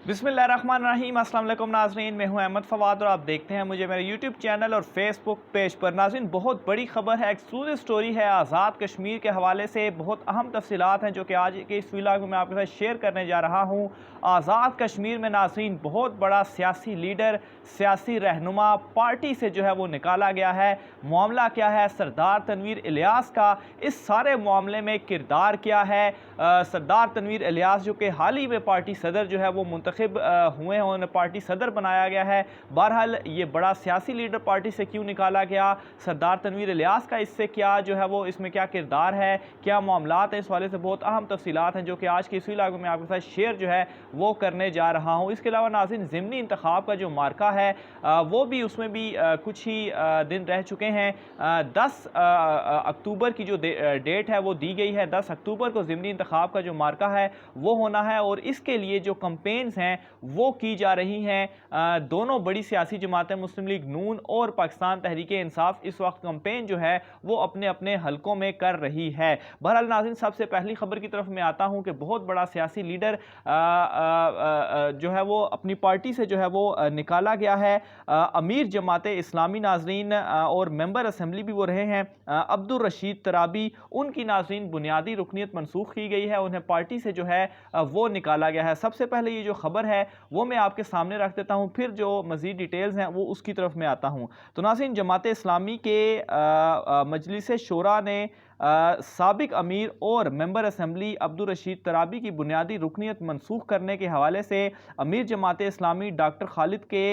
बिस्मिल्लाहिर्रहमानिर्रहीम। अस्सलाम वालेकुम नाज़रीन, मैं हूं अहमद फवाद और आप देखते हैं मुझे मेरे यूट्यूब चैनल और फेसबुक पेज पर। नाज़रीन, बहुत बड़ी खबर है, एक्सक्लूसिव स्टोरी है आज़ाद कश्मीर के हवाले से। बहुत अहम तफसीलात हैं जो कि आज के इस व्लॉग में मैं आपके साथ शेयर करने जा रहा हूं। आज़ाद कश्मीर में नाज़रीन बहुत बड़ा सियासी लीडर, सियासी रहनुमा पार्टी से जो है वो निकाला गया है। मामला क्या है? सरदार तनवीर इलियास का इस सारे मामले में किरदार क्या है? सरदार तनवीर इलियास जो कि हाल ही में पार्टी सदर जो है वो मुंतखब हुए हैं, उन्हें पार्टी सदर बनाया गया है। बहरहाल ये बड़ा सियासी लीडर पार्टी से क्यों निकाला गया, सरदार तनवीर इलियास का इससे क्या जो है वो इसमें क्या किरदार है, क्या मामलात हैं, इस वाले से बहुत अहम तफसीलात हैं जो कि आज की इस व्लॉग में आपके साथ शेयर जो है वो करने जा रहा हूँ। इसके अलावा नाज़रीन, ज़िमनी इंतखाब का जो मार्का है वो भी उसमें भी कुछ ही दिन रह चुके हैं। 10 अक्टूबर की जो डेट है वो दी गई है। 10 अक्टूबर को ज़िमनी इंतखाब का जो मार्का है वो होना है और इसके लिए जो कंपेन्स हैं वो की जा रही हैं। दोनों बड़ी सियासी जमातें मुस्लिम लीग नून और पाकिस्तान तहरीक इंसाफ इस वक्त कंपेन जो है वो अपने अपने हलकों में कर रही है। बहरहाल नाज़रीन, सबसे पहली खबर की तरफ मैं आता हूं कि बहुत बड़ा सियासी लीडर जो है वो अपनी पार्टी से जो है वो निकाला गया है। अमीर जमात इस्लामी नाज़रीन और मेंबर असम्बली भी वो रहे हैं, अब्दुल रशीद तराबी, उनकी नाज़रीन बुनियादी रुकनीत मनसूख की गई है, उन्हें पार्टी से जो है वो निकाला गया है। सबसे पहले ये जो खबर है वो मैं आपके सामने रख देता हूँ, फिर जो मज़ीद डिटेल्स हैं वो उसकी तरफ मैं आता हूँ। तो नाज़रीन, जमात इस्लामी के मजलिस शूरा ने साबिक अमीर और मेंबर असम्बली अब्दुल रशीद तराबी की बुनियादी रुकनीत मनसूख करने के हवाले से अमीर जमात इस्लामी डॉक्टर खालिद के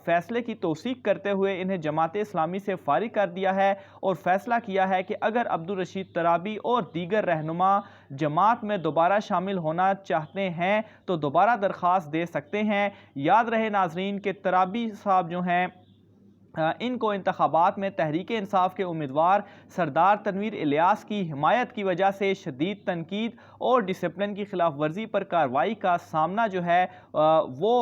फैसले की तौसीक करते हुए इन्हें जमात इस्लामी से फारिग कर दिया है और फैसला किया है कि अगर अब्दुल रशीद तराबी और दीगर रहनुमा जमात में दोबारा शामिल होना चाहते हैं तो दोबारा दरख्वास्त दे सकते हैं। याद रहे नाजरीन कि तराबी साहब जो हैं इनको इंतखाबात में तहरीक इंसाफ के उम्मीदवार सरदार तनवीर इलियास की हिमायत की वजह से शदीद तनकीद और डिसिप्लिन की खिलाफ वर्जी पर कार्रवाई का सामना जो है वो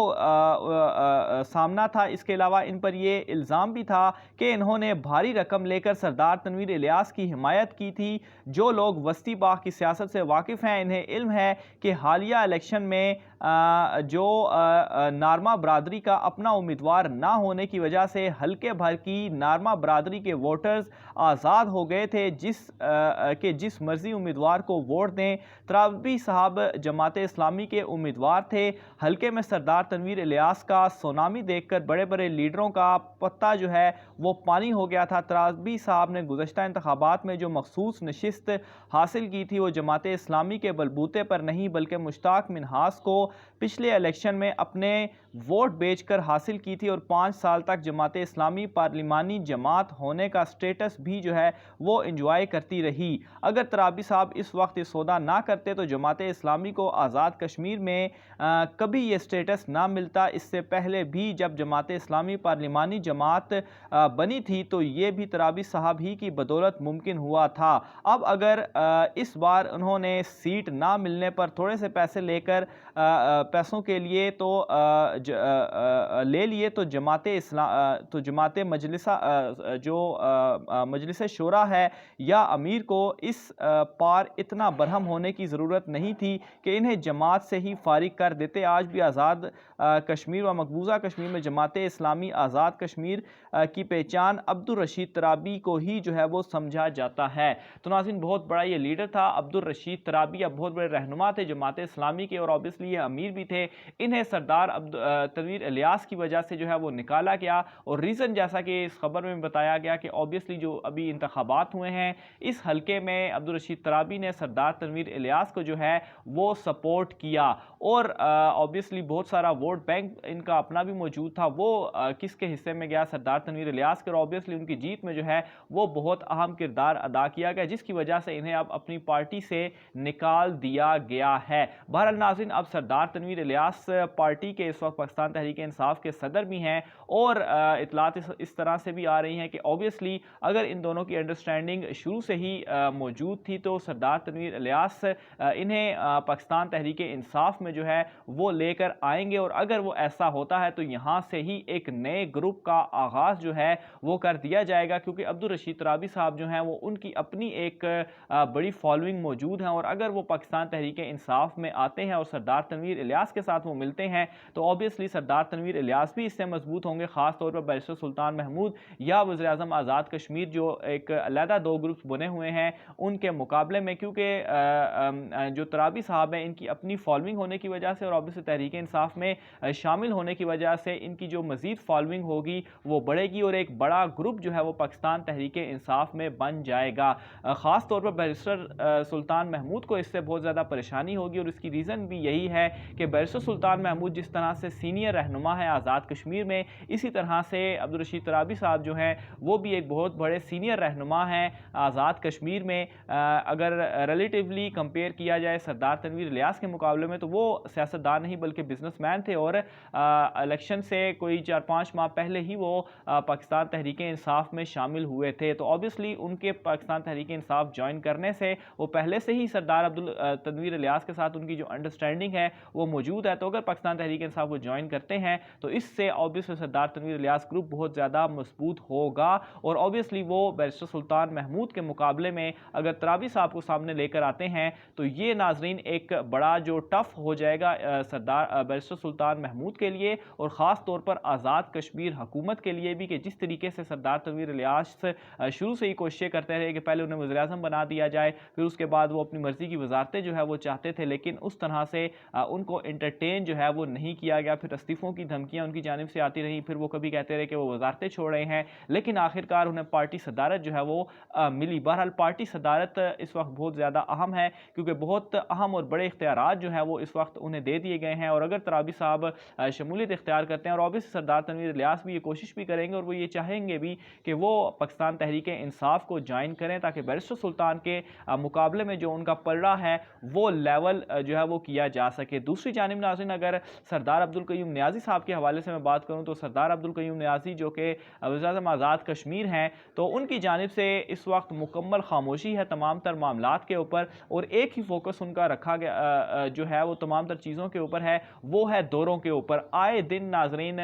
सामना था। इसके अलावा इन पर यह इल्ज़ाम भी था कि इन्होंने भारी रकम लेकर सरदार तनवीर इलियास की हिमायत की थी। जो लोग वस्ती बाग की सियासत से वाकिफ़ हैं, इन्हें इल्म है कि हालिया इलेक्शन में जो नारमा बरादरी का अपना उम्मीदवार ना होने की वजह से हल्के भर की नारमा बरादरी के वोटर्स आज़ाद हो गए थे जिस मर्जी उम्मीदवार को वोट दें। तराबी साहब जमात इस्लामी के उम्मीदवार थे। हल्के में सरदार तनवीर इलियास का सोनामी देखकर बड़े बड़े लीडरों का पत्ता जो है वो पानी हो गया था। तराबी साहब ने गुज़श्ता इंतखाबात में जो मखसूस नशिस्त हासिल की थी वो जमात इस्लामी के बलबूते पर नहीं बल्कि मुश्ताक मिन्हास को पिछले इलेक्शन में अपने वोट बेचकर हासिल की थी और 5 साल तक जमात इस्लामी पार्लिमानी जमात होने का स्टेटस भी जो है वो इंजॉय करती रही। अगर तराबी साहब इस वक्त ये सौदा ना करते तो जमात इस्लामी को आज़ाद कश्मीर में कभी ये स्टेटस ना मिलता। इससे पहले भी जब जमात इस्लामी पार्लिमानी जमात बनी थी तो ये भी तराबी साहब ही की बदौलत मुमकिन हुआ था। अब अगर इस बार उन्होंने सीट ना मिलने पर थोड़े से पैसे लेकर पैसों के लिए तो ले लिए तो जमात मजलिसा जो मजलिस शूरा है या अमीर को इस पार इतना बरहम होने की ज़रूरत नहीं थी कि इन्हें जमात से ही फारिग कर देते। आज भी आज़ाद कश्मीर व मकबूजा कश्मीर में जमात इस्लामी आज़ाद कश्मीर की पहचान अब्दुल रशीद तराबी को ही जो है वो समझा जाता है। तो नाज़रीन, बहुत बड़ा ये लीडर था अब्दुल रशीद तराबी, अब बहुत बड़े रहनुमा थे जमात इस्लामी के और ऑब्वियसली ये अमीर भी थे। इन्हें सरदार तनवीर इलियास की वजह से जो है वो निकाला गया और रीज़न जैसा कि इस खबर में बताया गया कि ऑब्वियसली जो अभी इंतखाबात हुए हैं इस हल्के में अब्दुल रशीद तराबी ने सरदार तनवीर इलियास को जो है वो सपोर्ट किया और ऑब्वियसली बहुत सारा वोट बैंक इनका अपना भी मौजूद था, वो किसके हिस्से में गया, सरदार तनवीर इलियास के, और ऑब्वियसली उनकी जीत में जो है वो बहुत अहम किरदार अदा किया गया जिसकी वजह से इन्हें अब अपनी पार्टी से निकाल दिया गया है। बहरहाल नाज़रीन, अब सरदार तनवीर इलियास पार्टी के इस वक्त पाकिस्तान तहरीक इंसाफ के सदर भी हैं और इतलात بات اس طرح سے بھی آ رہی ہیں کہ اوبیسلی اگر ان دونوں کی انڈرسٹینڈنگ شروع سے ہی موجود تھی تو سردار تنویر الیاس انہیں پاکستان تحریک انصاف میں جو ہے وہ لے کر آئیں گے، اور اگر وہ ایسا ہوتا ہے تو یہاں سے ہی ایک نئے گروپ کا آغاز جو ہے وہ کر دیا جائے گا، کیونکہ عبدالرشید ترابی صاحب جو ہیں وہ ان کی اپنی ایک بڑی فالوئنگ موجود ہے، اور اگر وہ پاکستان تحریک انصاف میں آتے ہیں اور سردار تنویر الیاس کے ساتھ وہ ملتے ہیں تو اوبیسلی سردار تنویر الیاس بھی اس سے مضبوط ہوں گے، خاص طور پر بیرسٹر سلطان محمود یا وزیر اعظم آزاد کشمیر جو ایک علیحدہ دو گروپس بنے ہوئے ہیں ان کے مقابلے میں، کیونکہ جو ترابی صاحب ہیں ان کی اپنی فالوئنگ ہونے کی وجہ سے اور اوبیسلی تحریک انصاف میں شامل ہونے کی وجہ سے ان کی جو مزید فالوئنگ ہوگی وہ بڑھے گی، اور ایک بڑا گروپ جو ہے وہ پاکستان تحریک انصاف میں بن جائے گا۔ خاص طور پر بیرسٹر سلطان محمود کو اس سے بہت زیادہ پریشانی ہوگی، اور اس کی ریزن بھی یہی ہے کہ بیرسٹر سلطان محمود جس طرح سے سینئر رہنما ہے آزاد کشمیر میں، اسی طرح سے عبدالرشید ترابی صاحب جو ہیں وہ بھی ایک بہت بڑے سینئر رہنما ہیں آزاد کشمیر میں۔ اگر ریلیٹیولی کمپیئر کیا جائے سردار تنویر الیاس کے مقابلے میں تو وہ سیاستدان نہیں بلکہ بزنس مین تھے، اور الیکشن سے کوئی 4-5 ماہ پہلے ہی وہ پاکستان تحریک انصاف میں شامل ہوئے تھے، تو اوبیسلی ان کے پاکستان تحریک انصاف جوائن کرنے سے وہ پہلے سے ہی سردار تنویر الیاس کے ساتھ ان کی جو انڈرسٹینڈنگ ہے وہ موجود ہے، تو اگر پاکستان تحریک انصاف کو جوائن کرتے ہیں تو اس سے اوبیسلی سردار تنویر الیاس گروپ بہت زیادہ مضبوط ہوگا، اور اوبیسلی وہ بیرسٹر سلطان محمود کے مقابلے میں اگر ترابی صاحب کو سامنے لے کر آتے ہیں تو یہ ناظرین ایک بڑا جو ٹف ہو جائے گا بیرسٹر سلطان محمود کے لیے، اور خاص طور پر آزاد کشمیر حکومت کے لیے بھی، کہ جس طریقے سے سردار تنویر الیاس شروع سے ہی کوششیں کرتے رہے کہ پہلے انہیں وزیر اعظم بنا دیا جائے، پھر اس کے بعد وہ اپنی مرضی کی وزارتیں جو ہے وہ چاہتے تھے، لیکن اس طرح سے ان کو انٹرٹین جو ہے وہ نہیں کیا گیا، پھر استعفوں کی دھمکیاں ان کی جانب سے آتی رہیں، پھر وہ کبھی کہتے رہے کہ وہ وزارتیں چھوڑ رہے ہیں، لیکن آخرکار انہیں پارٹی صدارت جو ہے وہ ملی۔ بہرحال پارٹی صدارت اس وقت بہت زیادہ اہم ہے، کیونکہ بہت اہم اور بڑے اختیارات جو ہیں وہ اس وقت انہیں دے دیے گئے ہیں، اور اگر ترابی صاحب شمولیت اختیار کرتے ہیں اور اوبیسلی سردار تنویر الیاس بھی یہ کوشش بھی کریں گے اور وہ یہ چاہیں گے بھی کہ وہ پاکستان تحریک انصاف کو جوائن کریں تاکہ بیرسٹر سلطان کے مقابلے میں جو ان کا پلڑا ہے وہ لیول جو ہے وہ کیا جا سکے۔ دوسری جانب ناظرین اگر سردار عبدالقیوم نیازی صاحب کے حوالے سے میں بات کروں تو سردار عبدالقیوم نیازی جو کہ وزیر اعظم آزاد کشمیر ہیں، تو ان کی جانب سے اس وقت مکمل خاموشی ہے تمام تر معاملات کے اوپر، اور ایک ہی فوکس ان کا رکھا گیا جو ہے وہ تمام تر چیزوں کے اوپر ہے، وہ ہے دوروں کے اوپر۔ آئے دن ناظرین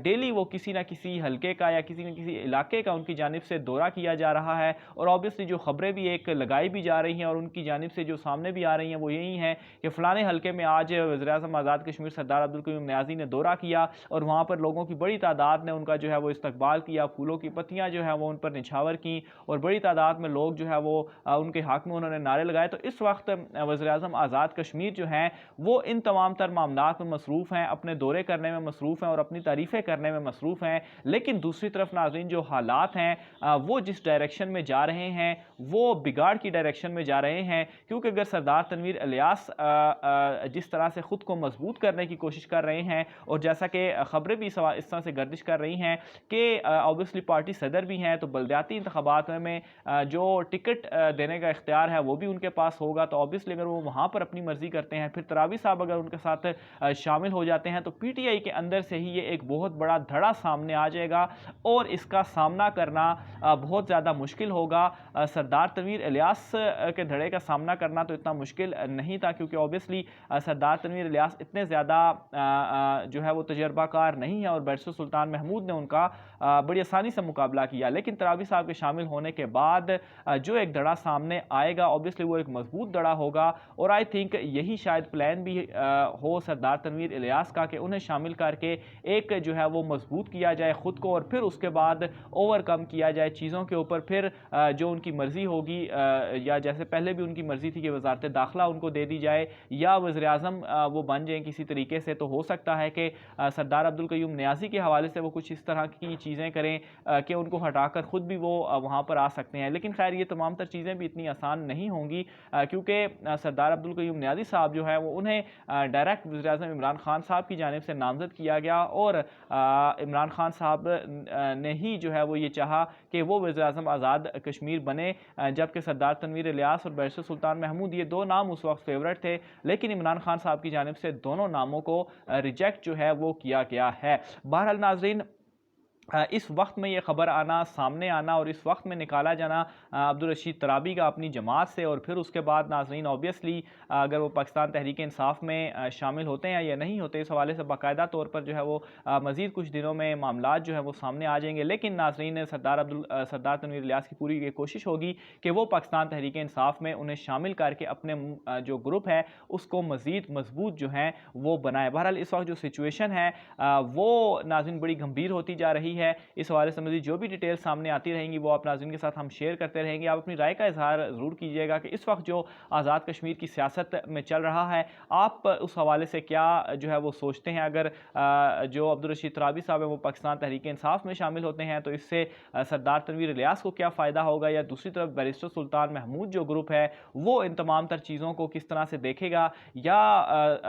ڈیلی وہ کسی نہ کسی حلقے کا یا کسی نہ کسی علاقے کا ان کی جانب سے دورہ کیا جا رہا ہے، اور اوبیسلی جو خبریں بھی ایک لگائی بھی جا رہی ہیں اور ان کی جانب سے جو سامنے بھی آ رہی ہیں وہ یہی ہیں کہ فلانے حلقے میں آج وزیر اعظم آزاد کشمیر سردار عبدالقیوم نیازی نے دورہ کیا، اور وہاں پر لوگوں کی بڑی تعداد نے ان کا جو ہے وہ استقبال کیا، پھولوں کی پتیاں جو ہے وہ ان پر نچھاور کی، اور بڑی تعداد میں لوگ جو ہے وہ ان کے حق میں انہوں نے نعرے لگائے۔ تو اس وقت وزیر اعظم آزاد کشمیر جو ہیں وہ ان تمام تر معاملات میں مصروف ہیں، اپنے دورے کرنے میں مصروف ہیں اور اپنی تعریفیں کرنے میں مصروف ہیں، لیکن دوسری طرف ناظرین جو حالات ہیں وہ جس ڈائریکشن میں جا رہے ہیں وہ بگاڑ کی ڈائریکشن میں جا رہے ہیں، کیونکہ اگر سردار تنویر الیاس جس طرح سے خود کو مضبوط کرنے کی کوشش کر رہے ہیں، اور جیسا کہ خبریں بھی اس طرح سے گردش کر رہی ہیں کہ اوبیسلی پارٹی صدر بھی ہیں، تو بلدیاتی انتخابات میں جو ٹکٹ دینے کا اختیار ہے وہ بھی ان کے پاس ہوگا، تو اوبیسلی اگر وہ وہاں پر اپنی مرضی کرتے ہیں، پھر ترابی صاحب اگر ان کے ساتھ شامل ہو جاتے ہیں تو پی ٹی آئی کے اندر سے ہی یہ ایک بہت بڑا دھڑا سامنے آ جائے گا، اور اس کا سامنا کرنا بہت زیادہ مشکل ہوگا۔ سردار تنویر الیاس کے دھڑے کا سامنا کرنا تو اتنا مشکل نہیں تھا، کیونکہ اوبیسلی سردار تنویر الیاس اتنے زیادہ جو ہے وہ تجربہ کار نہیں ہے، اور بیرسٹر سلطان محمود نے ان کا بڑی آسانی سے مقابلہ کیا، لیکن ترابی صاحب کے شامل ہونے کے بعد جو ایک دھڑا سامنے آئے گا اوبیسلی وہ ایک مضبوط دھڑا ہوگا، اور آئی تھنک یہی شاید پلان بھی ہو سردار تنویر الیاس کا کہ انہیں شامل کر کے ایک جو ہے وہ مضبوط کیا جائے خود کو، اور پھر اس کے بعد اوور کم کیا جائے چیزوں کے اوپر، پھر جو ان کی مرضی ہوگی یا جیسے پہلے بھی ان کی مرضی تھی کہ وزارت داخلہ ان کو دے دی جائے یا وزیر اعظم وہ بن جائیں کسی طریقے سے، تو ہو سکتا ہے کہ سردار عبدالقیوم نیازی کے حوالے سے وہ کچھ اس طرح کی چیزیں کریں کہ ان کو ہٹا کر خود بھی وہ وہاں پر آ سکتے ہیں، لیکن خیر یہ تمام تر چیزیں بھی اتنی آسان نہیں ہوں گی، کیونکہ سردار عبدالقیوم نیازی صاحب جو ہے وہ انہیں ڈائریکٹ وزیر اعظم عمران خان صاحب کی جانب سے نامزد کیا گیا، اور عمران خان صاحب نے ہی جو ہے وہ یہ چاہا کہ وہ وزیر اعظم آزاد کشمیر بنے، جبکہ سردار تنویر الیاس اور بیرسٹر سلطان محمود یہ دو نام اس وقت فیورٹ تھے، لیکن عمران خان صاحب کی جانب سے دونوں ناموں کو ریجیکٹ جو ہے وہ کیا گیا ہے۔ بہرحال ناظرین इस वक्त में ये ख़बर आना, सामने आना और इस वक्त में निकाला जाना अब्दुल रशीद तराबी का अपनी जमात से, और फिर उसके बाद नाज़रीन ऑब्वियसली अगर वो पाकिस्तान तहरीक इंसाफ में शामिल होते हैं या नहीं होते, इस हवाले से बाकायदा तौर पर जो है वो मज़ीद कुछ दिनों में मामलात जो है वो सामने आ जाएंगे। लेकिन नाज़रीन सरदार तनवीर इलियास की पूरी ये कोशिश होगी कि वो पाकिस्तान तहरीक इंसाफ में उन्हें शामिल करके अपने जो ग्रुप है उसको मज़ीद मजबूत जो है वो बनाए। बहरहाल इस वक्त जो सिचुएशन है वो नाज़रीन बड़ी गंभीर होती जा रही है। इस हवाले से मज़ीद जो भी डिटेल सामने आती रहेंगी वो आप नाज़रीन के साथ हम शेयर करते रहेंगे। आप अपनी राय का इजहार ज़रूर कीजिएगा कि इस वक्त जो आज़ाद कश्मीर की सियासत में चल रहा है, आप उस हवाले से क्या जो है वो सोचते हैं। अगर जो अब्दुल रशीद तराबी साहब हैं वो पाकिस्तान तहरीक इंसाफ में शामिल होते हैं तो इससे सरदार तनवीर इलियास को क्या फ़ायदा होगा, या दूसरी तरफ बैरिस्टर सुल्तान महमूद जो ग्रुप है वो इन तमाम तर चीज़ों को किस तरह से देखेगा, या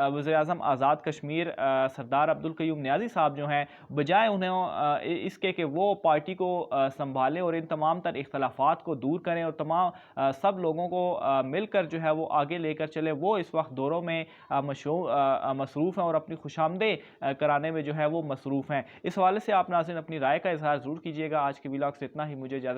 वज़ीर-ए-आज़म आज़ाद कश्मीर सरदार अब्दुल क़य्यूम नियाज़ी साहब जो हैं बजाय उन्हें इसके कि वो पार्टी को संभालें और इन तमाम तर इख्तलाफात को दूर करें और तमाम सब लोगों को मिलकर जो है वो आगे लेकर चले, वो इस वक्त दौरों में मसरूफ़ हैं और अपनी खुशामदें कराने में जो है वो मसरूफ़ हैं। इस हवाले से आप नाज़रीन अपनी राय का इजहार ज़रूर कीजिएगा। आज के व्लॉग से इतना ही, मुझे इजाज़त